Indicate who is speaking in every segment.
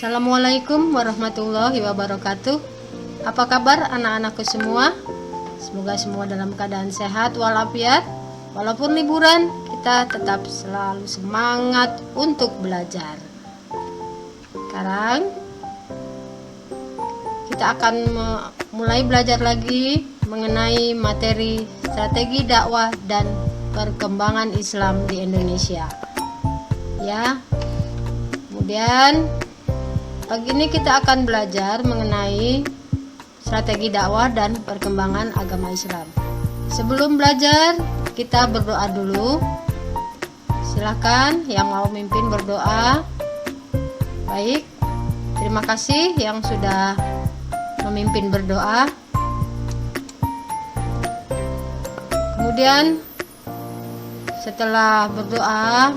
Speaker 1: Assalamualaikum warahmatullahi wabarakatuh. Apa kabar anak-anakku semua? Semoga semua dalam keadaan sehat walafiat. Walaupun liburan, kita tetap selalu semangat untuk belajar. Sekarang kita akan mulai belajar lagi mengenai materi strategi dakwah dan perkembangan Islam di Indonesia. Ya. Kemudian pagi ini kita akan belajar mengenai strategi dakwah dan perkembangan agama Islam. Sebelum belajar, kita berdoa dulu. Silakan yang mau mimpin berdoa. Baik, terima kasih yang sudah memimpin berdoa. Kemudian setelah berdoa,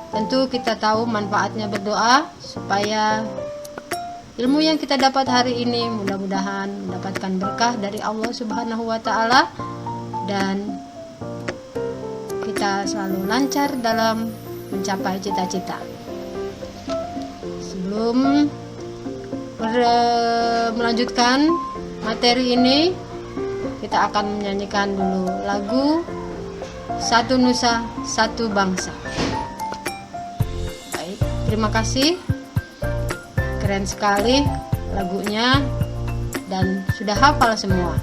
Speaker 1: tentu kita tahu manfaatnya berdoa supaya ilmu yang kita dapat hari ini mudah-mudahan mendapatkan berkah dari Allah Subhanahu wa taala dan kita selalu lancar dalam mencapai cita-cita. Sebelum melanjutkan materi ini, kita akan menyanyikan dulu lagu Satu Nusa Satu Bangsa. Baik, terima kasih. Keren sekali lagunya dan sudah hafal semua.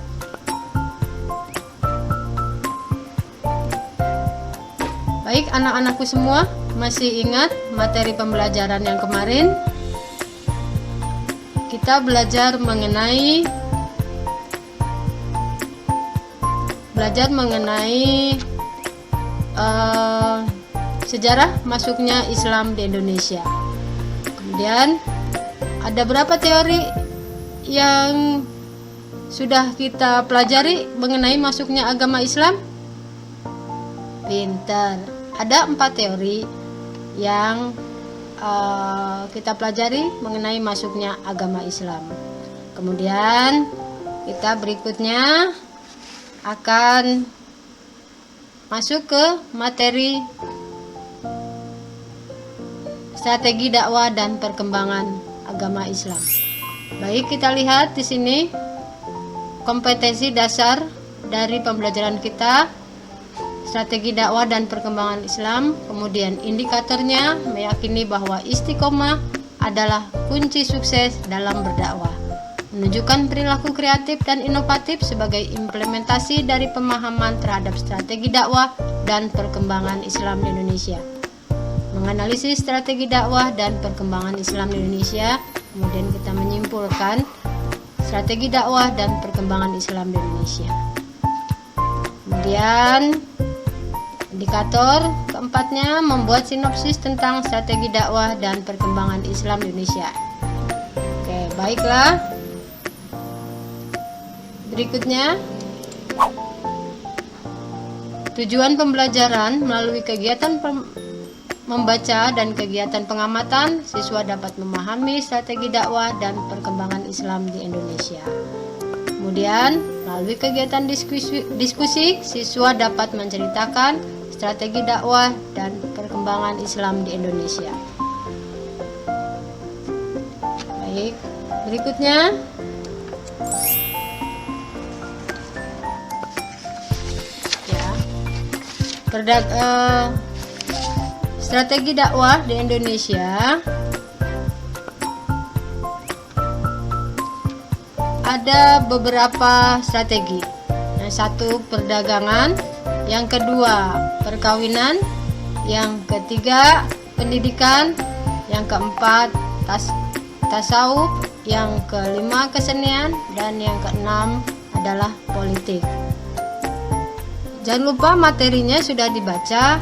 Speaker 1: Baik anak-anakku semua, masih ingat materi pembelajaran yang kemarin? Kita belajar mengenai sejarah masuknya Islam di Indonesia. Kemudian ada berapa teori yang sudah kita pelajari mengenai masuknya agama Islam? Pintar. Ada 4 teori yang kita pelajari mengenai masuknya agama Islam. Kemudian kita berikutnya akan masuk ke materi strategi dakwah dan perkembangan agama Islam. Baik, kita lihat di sini kompetensi dasar dari pembelajaran kita, strategi dakwah dan perkembangan Islam. Kemudian indikatornya meyakini bahwa istiqomah adalah kunci sukses dalam berdakwah. Menunjukkan perilaku kreatif dan inovatif sebagai implementasi dari pemahaman terhadap strategi dakwah dan perkembangan Islam di Indonesia. Menganalisis strategi dakwah dan perkembangan Islam di Indonesia, kemudian kita menyimpulkan strategi dakwah dan perkembangan Islam di Indonesia. Kemudian indikator keempatnya membuat sinopsis tentang strategi dakwah dan perkembangan Islam di Indonesia. Oke, baiklah. Berikutnya, tujuan pembelajaran melalui kegiatan membaca dan kegiatan pengamatan, siswa dapat memahami strategi dakwah dan perkembangan Islam di Indonesia. Kemudian, melalui kegiatan diskusi, siswa dapat menceritakan strategi dakwah dan perkembangan Islam di Indonesia. Baik, berikutnya strategi dakwah di Indonesia ada beberapa strategi. Yang satu perdagangan, yang kedua perkawinan, yang ketiga pendidikan, yang keempat tasawuf, yang kelima kesenian, dan yang keenam adalah politik. Jangan lupa materinya sudah dibaca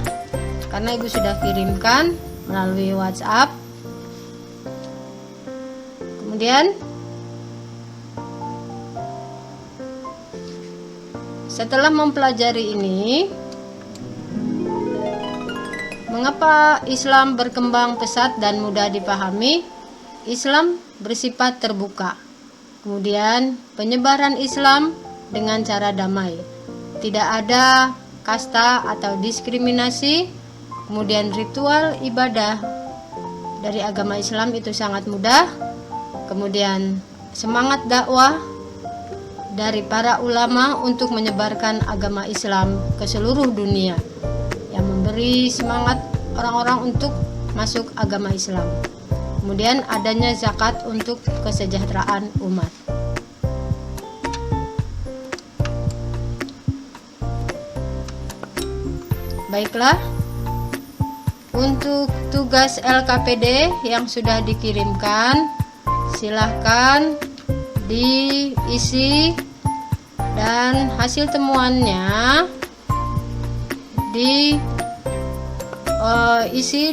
Speaker 1: karena Ibu sudah kirimkan melalui WhatsApp. Kemudian setelah mempelajari ini, mengapa Islam berkembang pesat dan mudah dipahami? Islam bersifat terbuka. Kemudian penyebaran Islam dengan cara damai. Tidak ada kasta atau diskriminasi. Kemudian ritual ibadah dari agama Islam itu sangat mudah. Kemudian semangat dakwah dari para ulama untuk menyebarkan agama Islam ke seluruh dunia, yang memberi semangat orang-orang untuk masuk agama Islam. Kemudian adanya zakat untuk kesejahteraan umat. Baiklah, untuk tugas LKPD yang sudah dikirimkan, silahkan diisi dan hasil temuannya diisi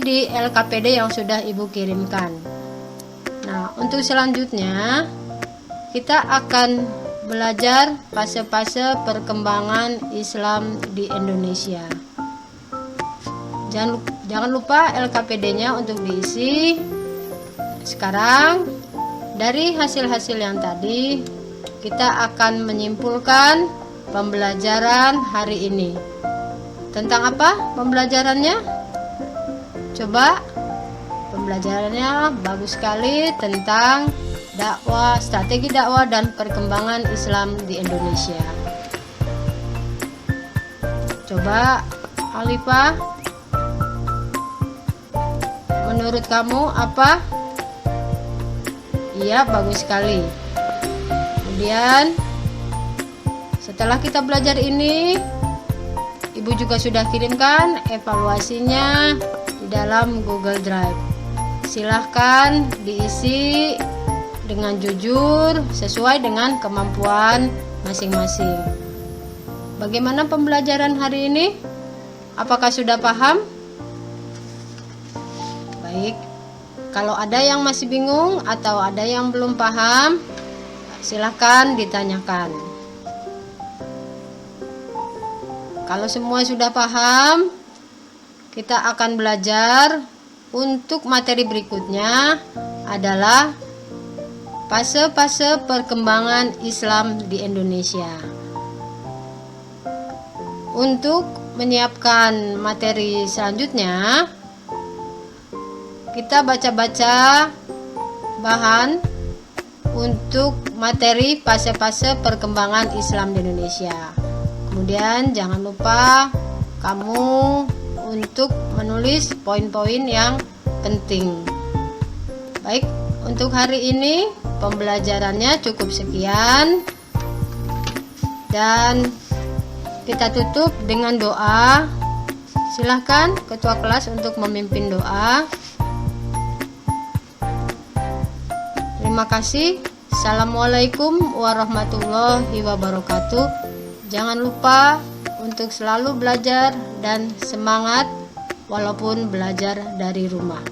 Speaker 1: di LKPD yang sudah Ibu kirimkan. Nah, untuk selanjutnya kita akan belajar fase-fase perkembangan Islam di Indonesia. Jangan lupa LKPD-nya untuk diisi. Sekarang dari hasil-hasil yang tadi kita akan menyimpulkan pembelajaran hari ini. Tentang apa pembelajarannya? Coba, pembelajarannya bagus sekali tentang dakwah, strategi dakwah dan perkembangan Islam di Indonesia. Coba Alifah, menurut kamu apa? Iya, bagus sekali. Kemudian setelah kita belajar ini, Ibu juga sudah kirimkan evaluasinya di dalam Google Drive. Silahkan diisi dengan jujur sesuai dengan kemampuan masing-masing. Bagaimana pembelajaran hari ini? Apakah sudah paham? Baik, kalau ada yang masih bingung atau ada yang belum paham, silahkan ditanyakan. Kalau semua sudah paham, kita akan belajar untuk materi berikutnya adalah fase-fase perkembangan Islam di Indonesia. Untuk menyiapkan materi selanjutnya, kita baca-baca bahan untuk materi fase-fase perkembangan Islam di Indonesia. Kemudian jangan lupa kamu untuk menulis poin-poin yang penting. Baik, untuk hari ini pembelajarannya cukup sekian. Dan kita tutup dengan doa. Silahkan ketua kelas untuk memimpin doa. Terima kasih. Assalamualaikum warahmatullahi wabarakatuh. Jangan lupa untuk selalu belajar dan semangat walaupun belajar dari rumah.